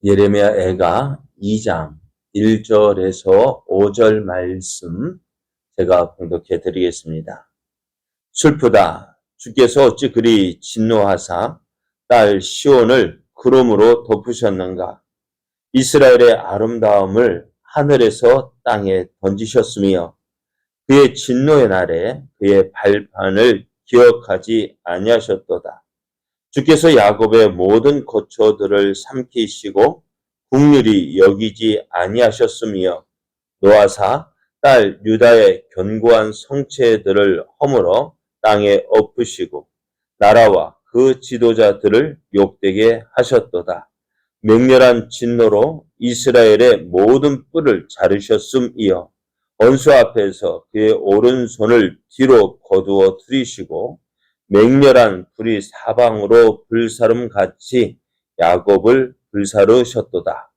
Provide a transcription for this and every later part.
예레미야 애가 2장 1절에서 5절 말씀 제가 봉독해 드리겠습니다. 슬프다. 주께서 어찌 그리 진노하사 딸 시온을 구름으로 덮으셨는가. 이스라엘의 아름다움을 하늘에서 땅에 던지셨으며 그의 진노의 날에 그의 발판을 기억하지 아니하셨도다. 주께서 야곱의 모든 거처들을 삼키시고 국률이 여기지 아니하셨으며 노아사 딸 유다의 견고한 성체들을 허물어 땅에 엎으시고 나라와 그 지도자들을 욕되게 하셨도다. 맹렬한 진노로 이스라엘의 모든 뿔을 자르셨음이여 원수 앞에서 그의 오른손을 뒤로 거두어 들이시고 맹렬한 불이 사방으로 불사름같이 야곱을 불사르셨도다.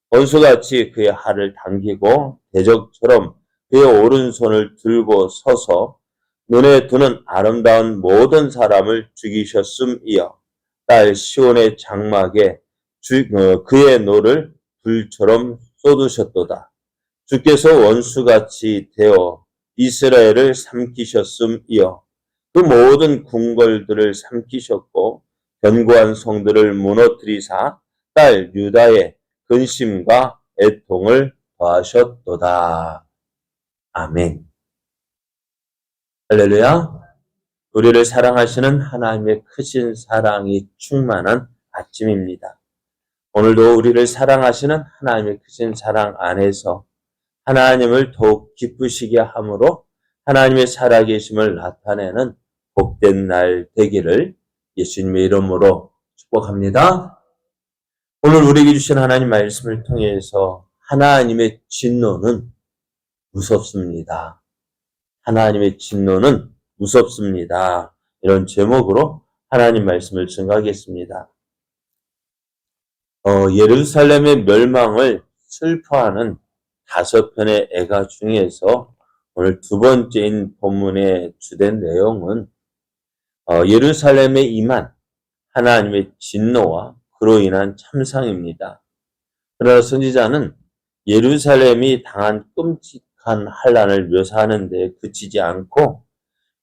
원수같이 그의 팔을 당기고 대적처럼 그의 오른손을 들고 서서 눈에 드는 아름다운 모든 사람을 죽이셨음이여 딸 시온의 장막에 그의 노를 불처럼 쏟으셨도다. 주께서 원수같이 되어 이스라엘을 삼키셨음이여 그 모든 궁궐들을 삼키셨고 견고한 성들을 무너뜨리사 딸 유다의 근심과 애통을 더하셨도다. 아멘. 할렐루야. 우리를 사랑하시는 하나님의 크신 사랑이 충만한 아침입니다. 오늘도 우리를 사랑하시는 하나님의 크신 사랑 안에서 하나님을 더욱 기쁘시게 함으로 하나님의 살아계심을 나타내는 복된 날 되기를 예수님의 이름으로 축복합니다. 오늘 우리에게 주신 하나님 말씀을 통해서 하나님의 진노는 무섭습니다. 하나님의 진노는 무섭습니다. 이런 제목으로 하나님 말씀을 증거하겠습니다. 예루살렘의 멸망을 슬퍼하는 5편의 애가 중에서 오늘 두 번째인 본문의 주된 내용은 예루살렘에 임한 하나님의 진노와 그로 인한 참상입니다. 그러나 선지자는 예루살렘이 당한 끔찍한 환난을 묘사하는 데 그치지 않고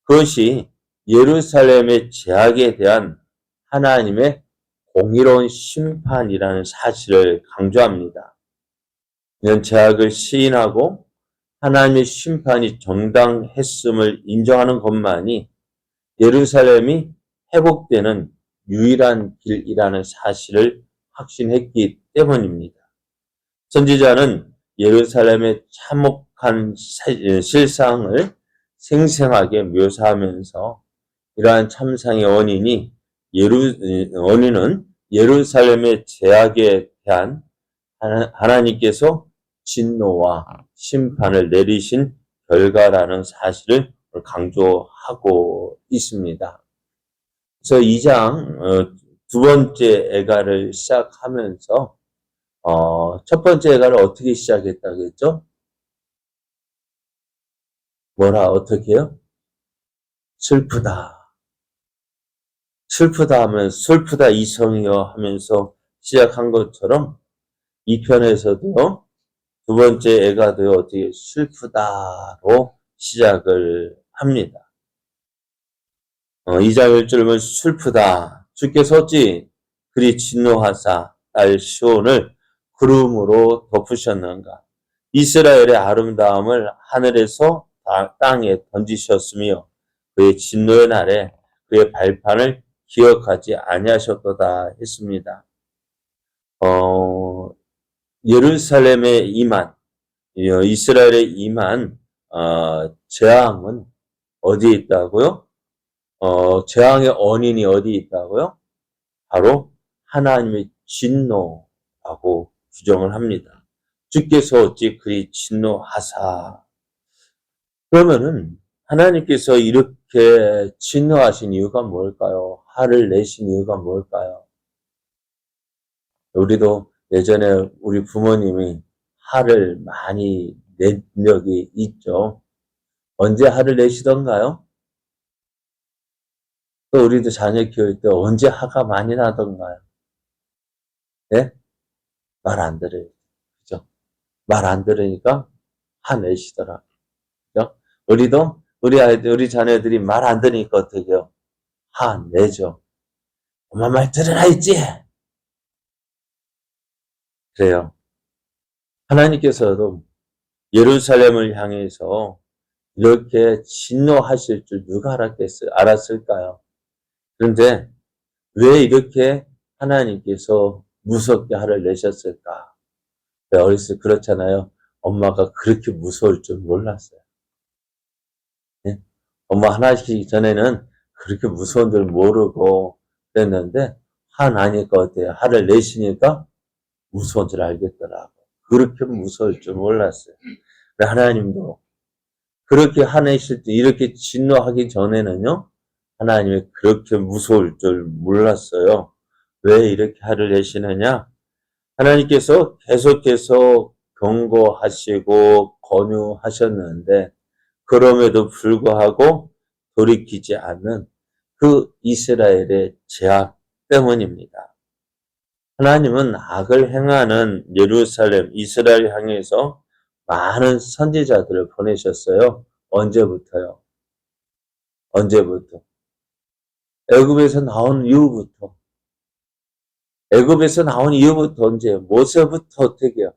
그것이 예루살렘의 죄악에 대한 하나님의 공의로운 심판이라는 사실을 강조합니다. 이런 죄악을 시인하고 하나님의 심판이 정당했음을 인정하는 것만이 예루살렘이 회복되는 유일한 길이라는 사실을 확신했기 때문입니다. 선지자는 예루살렘의 참혹한 실상을 생생하게 묘사하면서 이러한 참상의 원인은 예루살렘의 죄악에 대한 하나님께서 진노와 심판을 내리신 결과라는 사실을 강조하고 있습니다. 그래서 2장 두 번째 애가를 시작하면서 첫 번째 애가를 어떻게 시작했다고 했죠? 어떻게 해요? 슬프다. 슬프다 하면 슬프다 이성이여 하면서 시작한 것처럼 이 편에서도 두 번째 애가도요 어떻게 슬프다로 시작을 합니다. 2장 1절은 슬프다. 주께서 어찌 그리 진노하사 딸 시온을 구름으로 덮으셨는가. 이스라엘의 아름다움을 하늘에서 땅에 던지셨으며 그의 진노의 날에 그의 발판을 기억하지 아니하셨도다 했습니다. 예루살렘에 임한 이스라엘에 임한 재앙은 어디에 있다고요? 재앙의 원인이 어디에 있다고요? 바로 하나님의 진노라고 규정을 합니다. 주께서 어찌 그리 진노하사. 그러면은 하나님께서 이렇게 진노하신 이유가 뭘까요? 화를 내신 이유가 뭘까요? 우리도 예전에 우리 부모님이 화를 많이 낸 적이 있죠. 언제 화를 내시던가요? 또 우리도 자녀 키울 때 언제 화가 많이 나던가요? 네? 말 안 들어요. 그죠? 말 안 들으니까 화내시더라. 그죠? 우리도 우리 아이들, 우리 자녀들이 말 안 들으니까 어떻게 해요? 화내죠. 엄마 말 들으라 했지? 그래요. 하나님께서도 예루살렘을 향해서 이렇게 진노하실 줄 누가 알았을까요? 그런데 왜 이렇게 하나님께서 무섭게 화를 내셨을까? 어렸을 때 그렇잖아요. 엄마가 그렇게 무서울 줄 몰랐어요. 네? 엄마 화나시기 전에는 그렇게 무서운 줄 모르고 그랬는데 화 나니까 어때요? 화를 내시니까 무서운 줄 알겠더라고. 그렇게 무서울 줄 몰랐어요. 하나님도 그렇게 화내실 때 이렇게 진노하기 전에는요. 하나님이 그렇게 무서울 줄 몰랐어요. 왜 이렇게 화를 내시느냐? 하나님께서 계속해서 경고하시고 권유하셨는데 그럼에도 불구하고 돌이키지 않는 그 이스라엘의 죄악 때문입니다. 하나님은 악을 행하는 예루살렘, 이스라엘 향해서 많은 선지자들을 보내셨어요. 언제부터요? 언제부터? 애굽에서 나온 이후부터. 애굽에서 나온 이후부터 언제? 모세부터 어떻게 해요?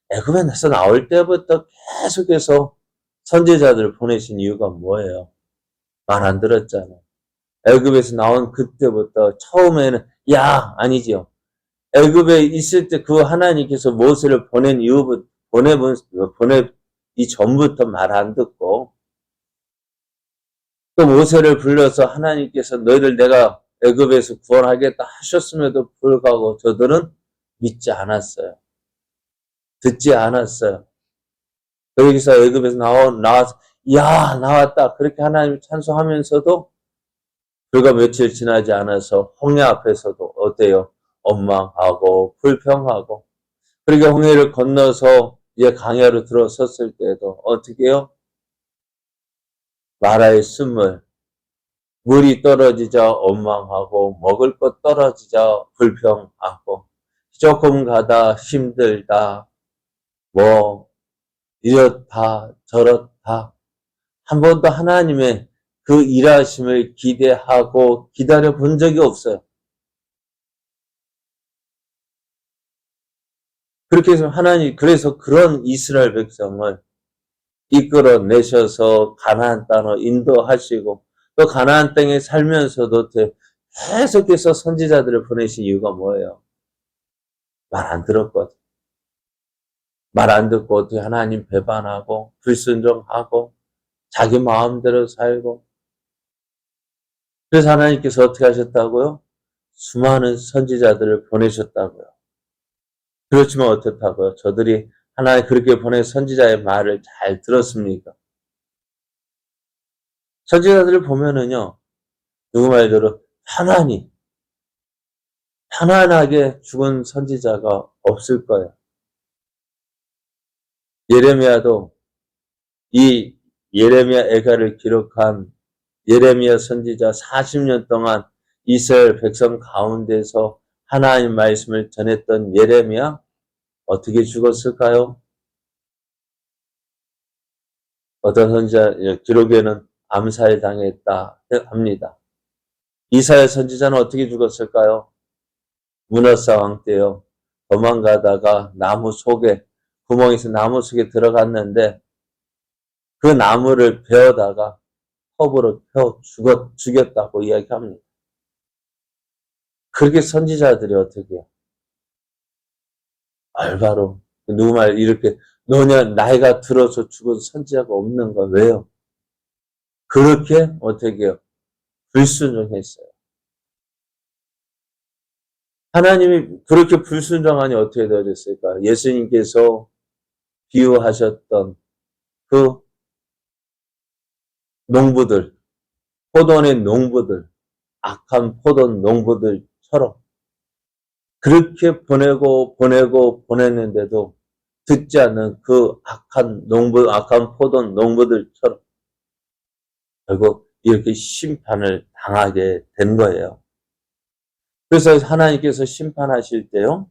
애굽에서 나올 때부터 계속해서 선지자들을 보내신 이유가 뭐예요? 말 안 들었잖아요. 애굽에서 나온 그때부터 처음에는 야 아니지요. 애굽에 있을 때 그 하나님께서 모세를 보낸 이후부터 보내 이 전부터 말 안 듣고 또 모세를 불러서 하나님께서 너희들 내가 애굽에서 구원하겠다 하셨음에도 불구하고 저들은 믿지 않았어요. 듣지 않았어요. 여기서 애굽에서 나와서 야 나왔다 그렇게 하나님을 찬송하면서도 불과 며칠 지나지 않아서 홍해 앞에서도 어때요? 원망하고 불평하고 그렇게 홍해를 건너서 이제 강야로 들어섰을 때도 어떻게 해요? 마라의 쓴물 물이 떨어지자 원망하고 먹을 것 떨어지자 불평하고 조금 가다 힘들다 뭐 이렇다 저렇다 한 번도 하나님의 그 일하심을 기대하고 기다려 본 적이 없어요. 그렇게 해서 하나님 그래서 그런 이스라엘 백성을 이끌어내셔서 가나안 땅으로 인도하시고 또 가나안 땅에 살면서도 계속해서 선지자들을 보내신 이유가 뭐예요? 말 안 들었거든. 말 안 듣고 어떻게 하나님 배반하고 불순종하고 자기 마음대로 살고 그래서 하나님께서 어떻게 하셨다고요? 수많은 선지자들을 보내셨다고요. 그렇지만 어떻다고요? 저들이 하나님 그렇게 보낸 선지자의 말을 잘 들었습니까? 선지자들을 보면은요, 누구 말대로 편안하게 죽은 선지자가 없을 거예요. 예레미야도 이 예레미야 애가를 기록한 예레미야 선지자 40년 동안 이스라엘 백성 가운데서 하나님 말씀을 전했던 예레미야 어떻게 죽었을까요? 어떤 선지자 기록에는 암살 당했다 합니다. 이사야 선지자는 어떻게 죽었을까요? 문화상황 때요. 도망가다가 구멍에서 나무 속에 들어갔는데 그 나무를 베어다가 톱으로 펴 죽였다고 이야기합니다. 그렇게 선지자들이 어떻게 해요? 알바로 누구 말 이렇게 노년 나이가 들어서 죽은 선지자가 없는 거 왜요? 그렇게 어떻게 해요? 불순종했어요. 하나님이 그렇게 불순종하니 어떻게 되어졌을까? 예수님께서 비유하셨던 그 농부들, 포도원의 농부들, 악한 포도원 농부들처럼 그렇게 보냈는데도 듣지 않는 그 악한 포도원 농부들처럼 결국 이렇게 심판을 당하게 된 거예요. 그래서 하나님께서 심판하실 때요,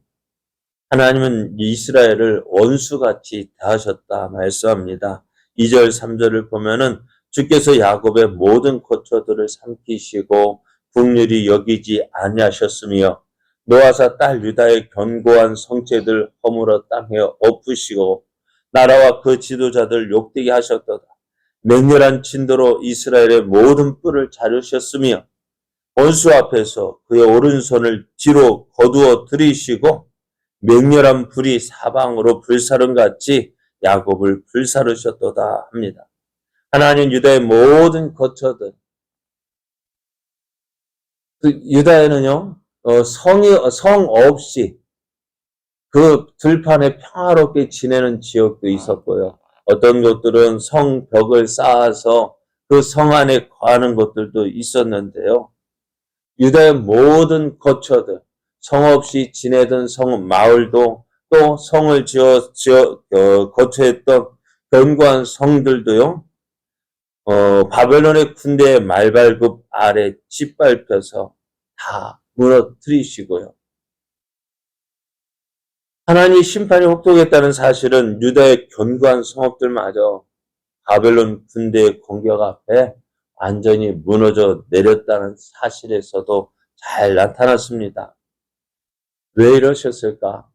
하나님은 이스라엘을 원수같이 대하셨다 말씀합니다. 2절, 3절을 보면은 주께서 야곱의 모든 거처들을 삼키시고 국률이 여기지 아니하셨으며 노아사 딸 유다의 견고한 성체들 허물어 땅에 엎으시고 나라와 그 지도자들 욕되게 하셨도다. 맹렬한 진도로 이스라엘의 모든 뿔을 자르셨으며 원수 앞에서 그의 오른손을 뒤로 거두어 들이시고 맹렬한 불이 사방으로 불사름같이 야곱을 불사르셨도다 합니다. 하나님 유다의 모든 거처들, 유다에는요 성 없이 그 들판에 평화롭게 지내는 지역도 있었고요. 어떤 곳들은 성벽을 쌓아서 그 성 안에 거하는 곳들도 있었는데요. 유다의 모든 거처들, 성 없이 지내던 성 마을도 또 성을 거처했던 견고한 성들도요. 바벨론의 군대의 말발굽 아래 짓밟혀서 다 무너뜨리시고요. 하나님이 심판이 혹독했다는 사실은 유다의 견고한 성읍들마저 바벨론 군대의 공격 앞에 완전히 무너져 내렸다는 사실에서도 잘 나타났습니다. 왜 이러셨을까?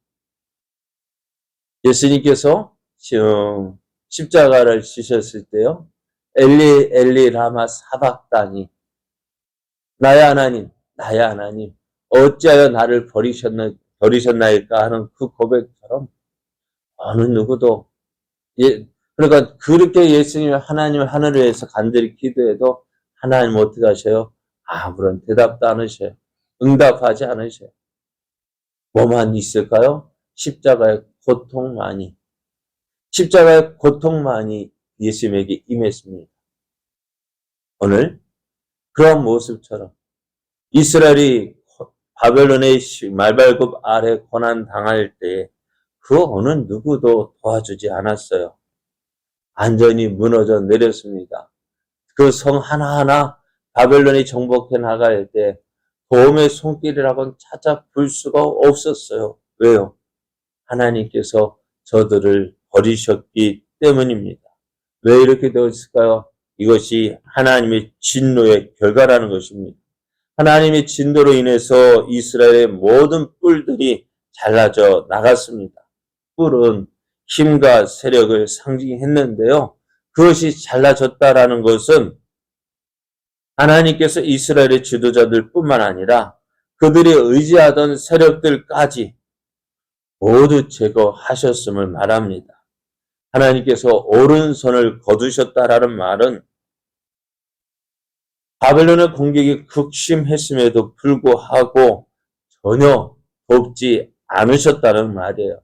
예수님께서 십자가를 지셨을 때요. 엘리 엘리 라마 사박다니 나의 하나님 어찌하여 나를 버리셨나이까 하는 그 고백처럼 어느 누구도 그러니까 그렇게 예수님이 하나님 하늘을 위해서 간절히 기도해도 하나님 어떻게 하셔요? 아무런 대답도 안 하셔요. 응답하지 않으셔요. 뭐만 있을까요? 십자가의 고통만이 예수님에게 임했습니다. 오늘 그런 모습처럼 이스라엘이 바벨론의 말발굽 아래 고난 당할 때에 그 어느 누구도 도와주지 않았어요. 완전히 무너져 내렸습니다. 그 성 하나하나 바벨론이 정복해 나갈 때 도움의 손길이라고는 찾아볼 수가 없었어요. 왜요? 하나님께서 저들을 버리셨기 때문입니다. 왜 이렇게 되었을까요? 이것이 하나님의 진노의 결과라는 것입니다. 하나님의 진노로 인해서 이스라엘의 모든 뿔들이 잘라져 나갔습니다. 뿔은 힘과 세력을 상징했는데요. 그것이 잘라졌다라는 것은 하나님께서 이스라엘의 지도자들 뿐만 아니라 그들이 의지하던 세력들까지 모두 제거하셨음을 말합니다. 하나님께서 오른손을 거두셨다라는 말은 바벨론의 공격이 극심했음에도 불구하고 전혀 돕지 않으셨다는 말이에요.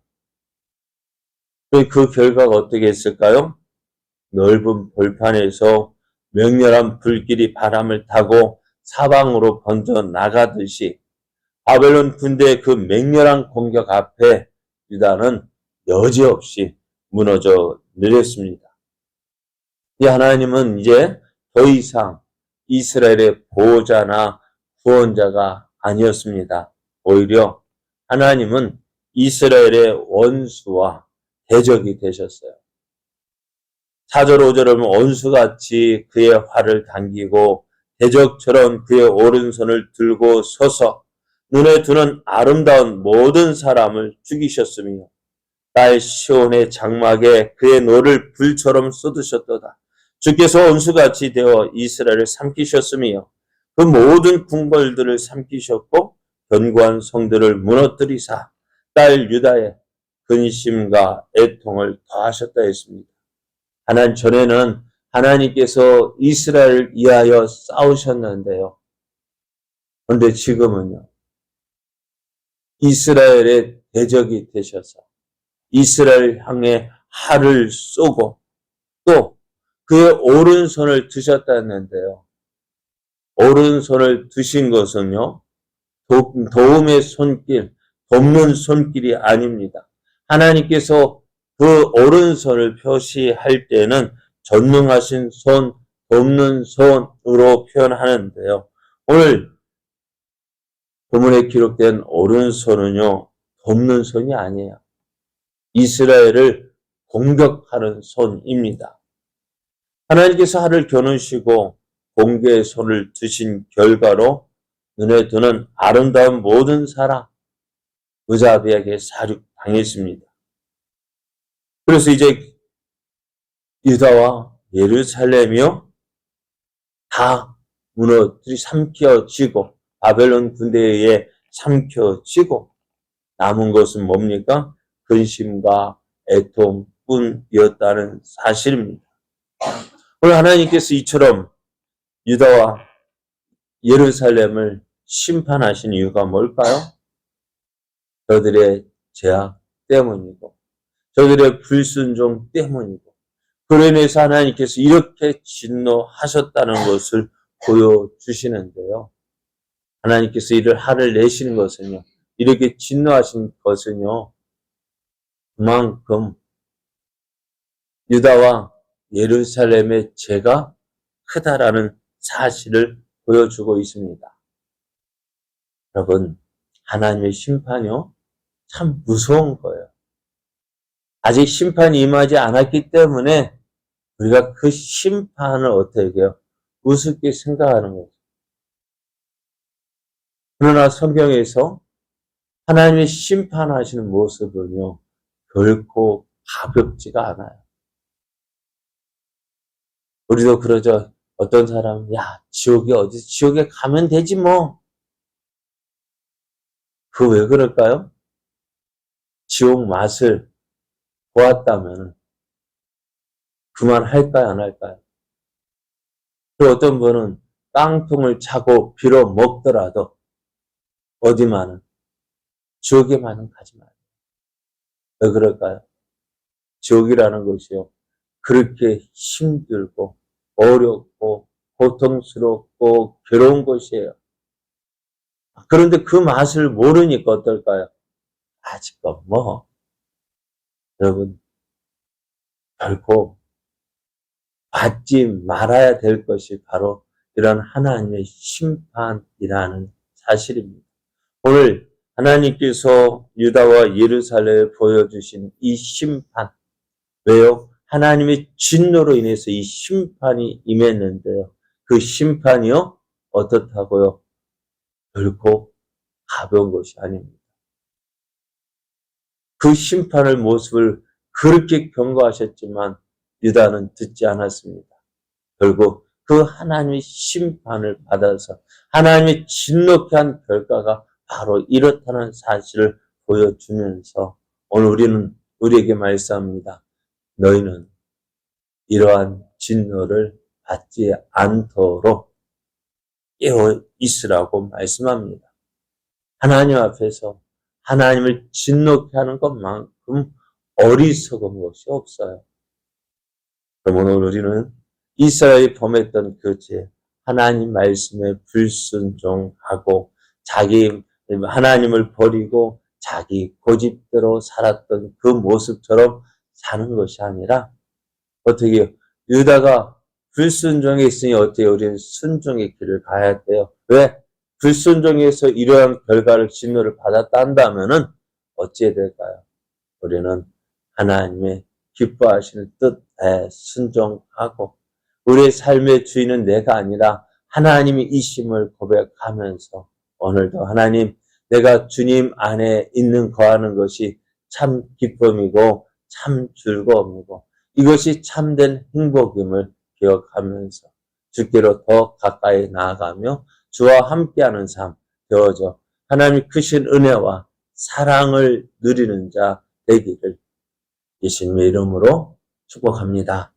그 결과가 어떻게 했을까요? 넓은 벌판에서 맹렬한 불길이 바람을 타고 사방으로 번져 나가듯이 바벨론 군대의 그 맹렬한 공격 앞에 유다는 여지없이 무너져 내렸습니다. 이 하나님은 이제 더 이상 이스라엘의 보호자나 구원자가 아니었습니다. 오히려 하나님은 이스라엘의 원수와 대적이 되셨어요. 4절 5절을 보면 원수같이 그의 활을 당기고 대적처럼 그의 오른손을 들고 서서 눈에 두는 아름다운 모든 사람을 죽이셨으며 딸 시온의 장막에 그의 노를 불처럼 쏟으셨도다. 주께서 원수같이 되어 이스라엘을 삼키셨으며 그 모든 궁궐들을 삼키셨고 견고한 성들을 무너뜨리사 딸 유다의 근심과 애통을 더하셨다 했습니다. 하나님 전에는 하나님께서 이스라엘을 위하여 싸우셨는데요. 그런데 지금은요. 이스라엘의 대적이 되셔서 이스라엘 향해 활을 쏘고 또 그의 오른손을 드셨다는데요. 오른손을 드신 것은요. 도움의 손길, 돕는 손길이 아닙니다. 하나님께서 그 오른손을 표시할 때는 전능하신 손, 돕는 손으로 표현하는데요. 오늘 본문에 기록된 오른손은요. 돕는 손이 아니에요. 이스라엘을 공격하는 손입니다. 하나님께서 하를 겨누시고 공개의 손을 드신 결과로 눈에 드는 아름다운 모든 사람 무자비하게 사륙당했습니다. 그래서 이제 유다와 예루살렘이요 다 무너뜨리 삼켜지고 바벨론 군대에 의해 삼켜지고 남은 것은 뭡니까? 근심과 애통뿐이었다는 사실입니다. 오늘 하나님께서 이처럼 유다와 예루살렘을 심판하신 이유가 뭘까요? 저들의 죄악 때문이고 저들의 불순종 때문이고 그로 인해서 하나님께서 이렇게 진노하셨다는 것을 보여주시는데요. 하나님께서 이를 화를 내시는 것은요. 이렇게 진노하신 것은요. 그만큼 유다와 예루살렘의 죄가 크다라는 사실을 보여주고 있습니다. 여러분, 하나님의 심판이요. 참 무서운 거예요. 아직 심판이 임하지 않았기 때문에 우리가 그 심판을 어떻게 해요? 우습게 생각하는 거죠. 그러나 성경에서 하나님의 심판하시는 모습은요. 결코 가볍지가 않아요. 우리도 그러죠. 어떤 사람은 야 지옥이 어디서 지옥에 가면 되지 뭐. 그 왜 그럴까요? 지옥 맛을 보았다면 그만할까요 안 할까요? 또 어떤 분은 깡통을 차고 빌어 먹더라도 어디만은 지옥에만은 가지 말아요. 왜 그럴까요? 지옥이라는 것이요. 그렇게 힘들고 어렵고 고통스럽고 괴로운 것이에요. 그런데 그 맛을 모르니까 어떨까요? 아직껏 뭐 여러분 결코 받지 말아야 될 것이 바로 이런 하나님의 심판이라는 사실입니다. 오늘 하나님께서 유다와 예루살렘에 보여주신 이 심판 왜요? 하나님의 진노로 인해서 이 심판이 임했는데요. 그 심판이요? 어떻다고요? 결코 가벼운 것이 아닙니다. 그 심판의 모습을 그렇게 경고하셨지만 유다는 듣지 않았습니다. 결국 그 하나님의 심판을 받아서 하나님의 진노케 한 결과가 바로 이렇다는 사실을 보여주면서 오늘 우리는 우리에게 말씀합니다. 너희는 이러한 진노를 받지 않도록 깨어 있으라고 말씀합니다. 하나님 앞에서 하나님을 진노케 하는 것만큼 어리석은 것이 없어요. 그럼 오늘 우리는 이스라엘이 범했던 그 죄, 하나님 말씀에 불순종하고 자기 하나님을 버리고 자기 고집대로 살았던 그 모습처럼 사는 것이 아니라 어떻게 해요? 유다가 불순종에 있으니 어떻게 우리는 순종의 길을 가야 돼요? 왜? 불순종에서 이러한 결과를 진노를 받았다 한다면은 어찌해야 될까요? 우리는 하나님의 기뻐하시는 뜻에 순종하고 우리의 삶의 주인은 내가 아니라 하나님이 이심을 고백하면서 오늘도 하나님 내가 주님 안에 있는 거하는 것이 참 기쁨이고 참 즐거움이고 이것이 참된 행복임을 기억하면서 주께로 더 가까이 나아가며 주와 함께하는 삶 되어져 하나님 크신 은혜와 사랑을 누리는 자 되기를 예수님의 이름으로 축복합니다.